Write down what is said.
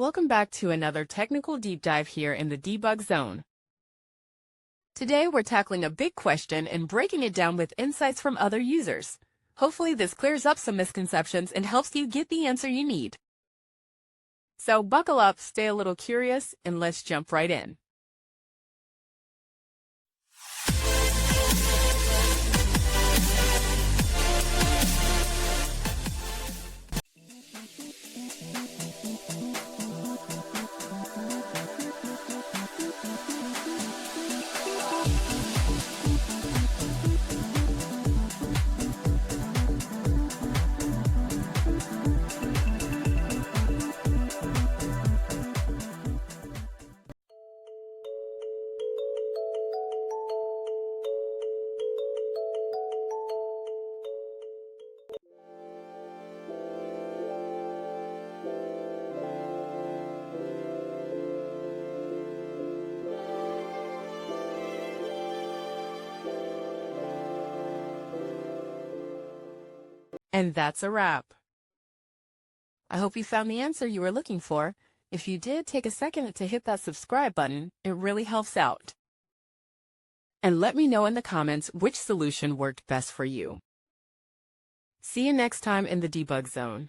Welcome back to another technical deep dive here in the debug zone. Today we're tackling a big question and breaking it down with insights from other users. Hopefully this clears up some misconceptions and helps you get the answer you need. So buckle up, stay a little curious, and let's jump right in. And that's a wrap. I hope you found the answer you were looking for. If you did, take a second to hit that subscribe button. It really helps out. And let me know in the comments which solution worked best for you. See you next time in the debug zone.